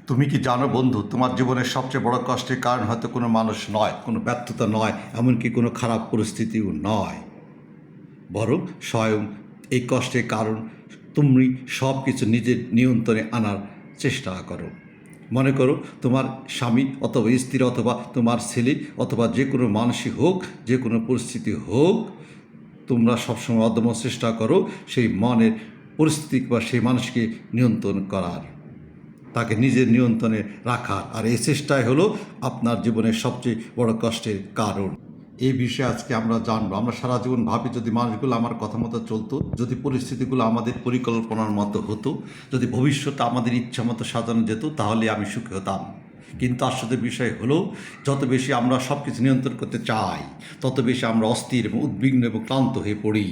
তুমি কি জানো বন্ধু, তোমার জীবনের সবচেয়ে বড় কষ্টের কারণ হয়তো কোনো মানুষ নয়, কোনো ব্যর্থতা নয়, এমনকি কোনো খারাপ পরিস্থিতিও নয়, বরং স্বয়ং এই কষ্টের কারণ তুমি সব কিছু নিজের নিয়ন্ত্রণে আনার চেষ্টা করো। মনে করো তোমার স্বামী অথবা স্ত্রী অথবা তোমার ছেলে অথবা যে কোনো মানুষই হোক, যে কোনো পরিস্থিতি হোক, তোমরা সবসময় অদম্য চেষ্টা করো সেই মনের পরিস্থিতি বা সেই মানুষকে নিয়ন্ত্রণ করার, তাকে নিজের নিয়ন্ত্রণে রাখার। আর এই চেষ্টাই হলো আপনার জীবনের সবচেয়ে বড় কষ্টের কারণ। এই বিষয়ে আজকে আমরা জানবো। আমরা সারা জীবন ভাবি যদি মানুষগুলো আমার কথা মতো চলতো, যদি পরিস্থিতিগুলো আমাদের পরিকল্পনার মতো হতো, যদি ভবিষ্যৎ আমাদের ইচ্ছা মতো সাজানো যেত, তাহলে আমি সুখী হতাম। কিন্তু আশ্চর্যের বিষয় হলো, যত বেশি আমরা সব কিছু নিয়ন্ত্রণ করতে চাই, তত বেশি আমরা অস্থির এবং উদ্বিগ্ন এবং ক্লান্ত হয়ে পড়ি।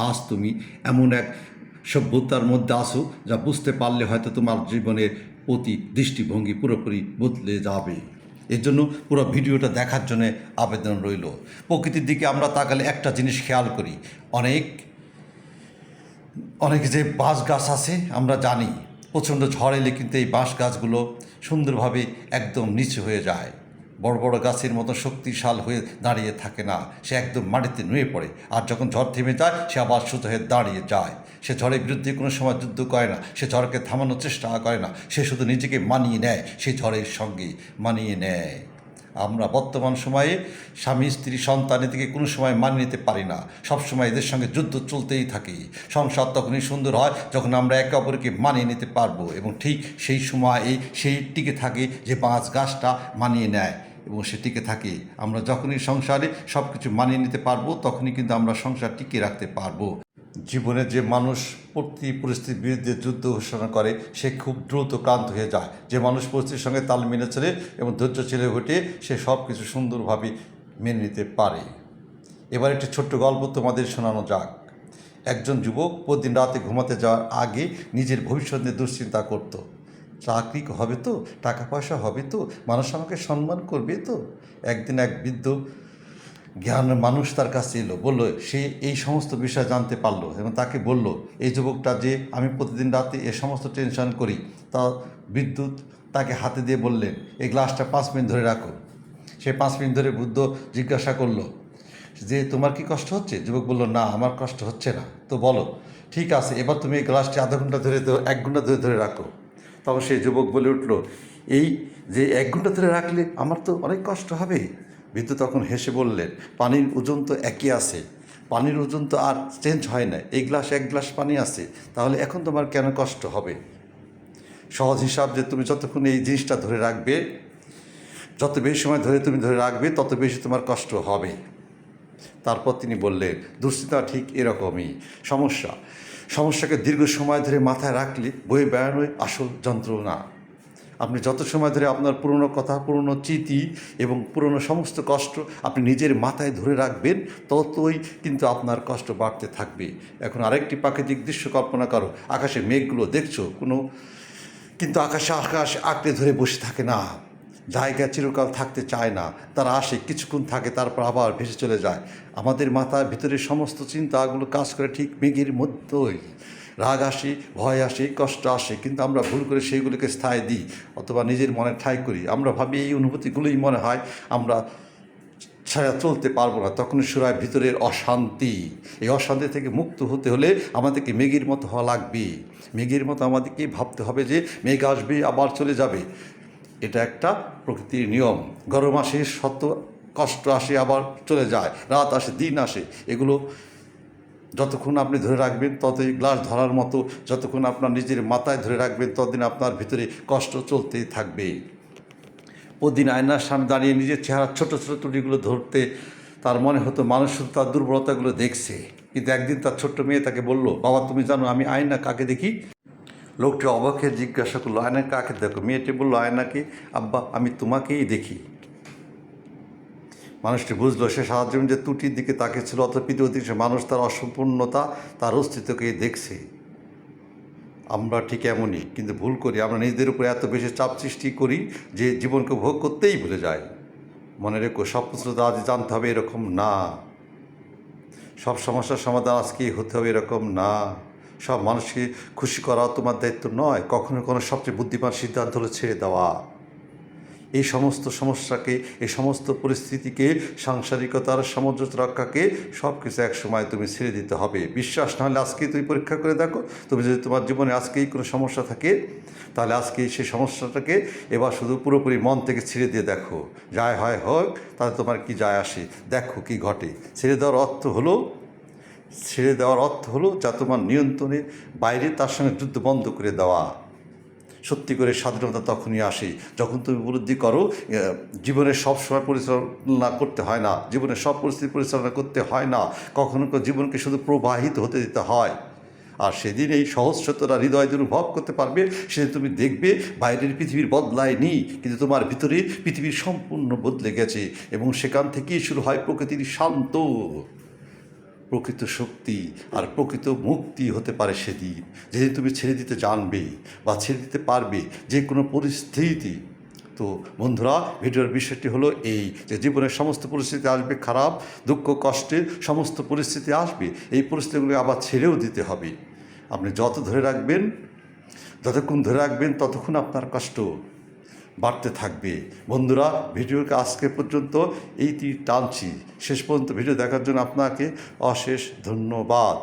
আজ তুমি এমন এক সভ্যতার মধ্যে আসো যা বুঝতে পারলে হয়তো তোমার জীবনের প্রতি দৃষ্টিভঙ্গি পুরোপুরি বদলে যাবে। এর জন্য পুরো ভিডিওটা দেখার জন্য আবেদন রইল। প্রকৃতির দিকে আমরা তাকালে একটা জিনিস খেয়াল করি, অনেক অনেক যে বাঁশ গাছ আছে আমরা জানি, প্রচণ্ড ঝড় এলে কিন্তু এই বাঁশ গাছগুলো সুন্দরভাবে একদম নিচু হয়ে যায়, বড় বড় গাছের মতো শক্তিশাল হয়ে দাঁড়িয়ে থাকে না, সে একদম মাটিতে নুয়ে পড়ে। আর যখন ঝড় থেমে যায় সে আবার সোজা হয়ে দাঁড়িয়ে যায়। সে ঝড়ের বিরুদ্ধে কোনো সময় যুদ্ধ করে না, সে ঝড়কে থামানোর চেষ্টা করে না, সে শুধু নিজেকে মানিয়ে নেয়, সেই ঝড়ের সঙ্গে মানিয়ে নেয়। আমরা বর্তমান সময়ে স্বামী স্ত্রী সন্তান এদিকে কোনো সময় মানিয়ে নিতে পারি না, সবসময় এদের সঙ্গে যুদ্ধ চলতেই থাকে। সংসার তখনই সুন্দর হয় যখন আমরা একে অপরকে মানিয়ে নিতে পারবো, এবং ঠিক সেই সময় সেই টিকে থাকে যে বাঁশ গাছটা মানিয়ে নেয় এবং সে টিকে থাকে। আমরা যখনই সংসারে সব কিছু মানিয়ে নিতে পারবো, তখনই কিন্তু আমরা সংসার টিকিয়ে রাখতে পারবো। জীবনে যে মানুষ প্রতি পরিস্থিতির বিরুদ্ধে যুদ্ধ ঘোষণা করে সে খুব দ্রুত ক্লান্ত হয়ে যায়। যে মানুষ পরিস্থিতির সঙ্গে তাল মেনে চলে এবং ধৈর্য ছেলে ঘটে, সে সব কিছু সুন্দরভাবে মেনে নিতে পারে। এবার একটি ছোট্ট গল্প তোমাদের শোনানো যাক। একজন যুবক প্রতিদিন রাতে ঘুমাতে যাওয়ার আগে নিজের ভবিষ্যৎ নিয়ে দুশ্চিন্তা করত। চাকরি হবে তো, টাকা পয়সা হবে তো, মানুষ আমাকে সম্মান করবে তো। একদিন এক বৃদ্ধ জ্ঞান মানুষ তার কাছে এলো, বলল সে এই সমস্ত বিষয় জানতে পারলো এবং তাকে বলল, এই যুবকটা যে আমি প্রতিদিন রাতে এ সমস্ত টেনশন করি। তা বিদ্যুৎ তাকে হাতে দিয়ে বললেন, এই গ্লাসটা 5 মিনিট ধরে রাখো। সে 5 মিনিট ধরে বুদ্ধ জিজ্ঞাসা করলো যে তোমার কি কষ্ট হচ্ছে? যুবক বলল, না আমার কষ্ট হচ্ছে না। তো বলো, ঠিক আছে, এবার তুমি এই গ্লাসটি আধা ঘন্টা ধরে 1 ঘন্টা ধরে ধরে রাখো। তখন সেই যুবক বলে উঠল, এই যে 1 ঘন্টা ধরে রাখলে আমার তো অনেক কষ্ট হবে। বৃদ্ধ তখন হেসে বললেন, পানির ওজন তো একই আছে, পানির ওজন তো আর চেঞ্জ হয় না, এই গ্লাস 1 গ্লাস পানি আছে, তাহলে এখন তোমার কেন কষ্ট হবে? সহজ হিসাব যে তুমি যতক্ষণ এই জিনিসটা ধরে রাখবে, যত বেশি সময় ধরে তুমি ধরে রাখবে, তত বেশি তোমার কষ্ট হবে। তারপর তিনি বললেন, দুশ্চিন্তা ঠিক এরকমই সমস্যাকে দীর্ঘ সময় ধরে মাথায় রাখলে বয়ে বেড়ানোই আসল যন্ত্রণা। আপনি যত সময় ধরে আপনার পুরনো কথা, পুরনো স্মৃতি এবং পুরনো সমস্ত কষ্ট আপনি নিজের মাথায় ধরে রাখবেন, ততই কিন্তু আপনার কষ্ট বাড়তে থাকবে। এখন আরেকটি প্রাকৃতিক দৃশ্য কল্পনা করো। আকাশে মেঘগুলো দেখছো, কিন্তু আকাশ আঁকড়ে ধরে বসে থাকে না, জায়গা চিরকাল থাকতে চায় না, তারা আসে, কিছুক্ষণ থাকে, তারপর আবার ভেসে চলে যায়। আমাদের মাথার ভিতরে সমস্ত চিন্তাগুলো কাজ করে ঠিক মেঘের মধ্যেই। রাগ আসে, ভয় আসে, কষ্ট আসে, কিন্তু আমরা ভুল করে সেইগুলোকে স্থায়ী দিই অথবা নিজের মনে ঠাঁই করি। আমরা ভাবি এই অনুভূতিগুলোই মনে হয় আমরা ছাড়া চলতে পারবো না। তখন শুরু হয় ভিতরের অশান্তি। এই অশান্তি থেকে মুক্ত হতে হলে আমাদেরকে মেঘের মতো হওয়া লাগবে। মেঘের মতো আমাদেরকে ভাবতে হবে যে মেঘ আসবে আবার চলে যাবে, এটা একটা প্রকৃতির নিয়ম। গরম আসে, কষ্ট আসে, আবার চলে যায়, রাত আসে, দিন আসে। এগুলো যতক্ষণ আপনি ধরে রাখবেন ততই গ্লাস ধরার মতো, যতক্ষণ আপনার নিজের মাথায় ধরে রাখবেন ততদিন আপনার ভিতরে কষ্ট চলতেই থাকবে। প্রতিদিন আয়নার সামনে দাঁড়িয়ে নিজের চেহারার ছোট ছোট ত্রুটিগুলো ধরতে তার মনে হতো মানুষ শুধু তার দুর্বলতাগুলো দেখছে। কিন্তু একদিন তার ছোট্ট মেয়ে তাকে বলল, বাবা তুমি জানো আমি আয়না কাকে দেখি? লোকটি অবাক হয়ে জিজ্ঞাসা করলো, আয়না কাকে দেখো? মেয়েটি বলল, আয়নাকে আব্বা, আমি তোমাকেই দেখি। মানুষটি বুঝলো সে সারা জীবন যে ত্রুটির দিকে তাকিয়েছিল, অত পৃথিবীতে মানুষ তার অসম্পূর্ণতা, তার অস্তিত্বকেই দেখছে। আমরা ঠিক এমনই, কিন্তু ভুল করি, আমরা নিজেদের উপরে এত বেশি চাপ সৃষ্টি করি যে জীবনকে ভোগ করতেই ভুলে যাই। মনে রেখো, সব কিছু তো আজ জানতে হবে এরকম না, সব সমস্যার সমাধান আজকেই হতে হবে এরকম না। সব মানুষকে খুশি করা তোমার দায়িত্ব নয়। কখনো কোনো সবচেয়ে বুদ্ধিমান সিদ্ধান্ত হলো ছেড়ে দেওয়া। এই সমস্ত সমস্যাকে, এই সমস্ত পরিস্থিতিকে, সাংসারিকতার সামঞ্জস্য রক্ষাকে সব কিছু এক সময় তুমি ছেড়ে দিতে হবে। বিশ্বাস না হলে আজকেই তুমি পরীক্ষা করে দেখো। তুমি যদি তোমার জীবনে আজকেই কোনো সমস্যা থাকে, তাহলে আজকেই সেই সমস্যাটাকে এবার শুধু পুরোপুরি মন থেকে ছেড়ে দিয়ে দেখো। যায় হয় হোক, তাহলে তোমার কি যায় আসে, দেখো কি ঘটে। ছেড়ে দেওয়ার অর্থ হলো যা তোমার নিয়ন্ত্রণের বাইরে, তার সঙ্গে যুদ্ধ বন্ধ করে দেওয়া। সত্যি করে স্বাধীনতা তখনই আসে যখন তুমি উপলব্ধি করো জীবনের সব সময় পরিচালনা করতে হয় না, জীবনের সব পরিস্থিতি পরিচালনা করতে হয় না, কখনো জীবনকে শুধু প্রবাহিত হতে দিতে হয়। আর সেদিন এই সহস্রতরা হৃদয় অনুভব করতে পারবে। সেদিন তুমি দেখবে বাইরের পৃথিবীর বদলায়নি, কিন্তু তোমার ভিতরে পৃথিবীর সম্পূর্ণ বদলে গেছে, এবং সেখান থেকেই শুরু হয় প্রকৃতির শান্ত প্রকৃত শক্তি আর প্রকৃত মুক্তি হতে পারে সেদিন, যেদিন তুমি ছেড়ে দিতে জানবে বা ছেড়ে দিতে পারবে যে কোনো পরিস্থিতি। তো বন্ধুরা, ভিডিওর বিষয়টি হলো এই যে জীবনের সমস্ত পরিস্থিতি আসবে, খারাপ দুঃখ কষ্টের সমস্ত পরিস্থিতি আসবে, এই পরিস্থিতিগুলো আবার ছেড়েও দিতে হবে। আপনি যতক্ষণ ধরে রাখবেন ততক্ষণ আপনার কষ্ট বাড়তে থাকবে। বন্ধুরা, ভিডিওকে আজকে পর্যন্ত টানছি। শেষ পর্যন্ত ভিডিও দেখার জন্য আপনাকে অশেষ ধন্যবাদ।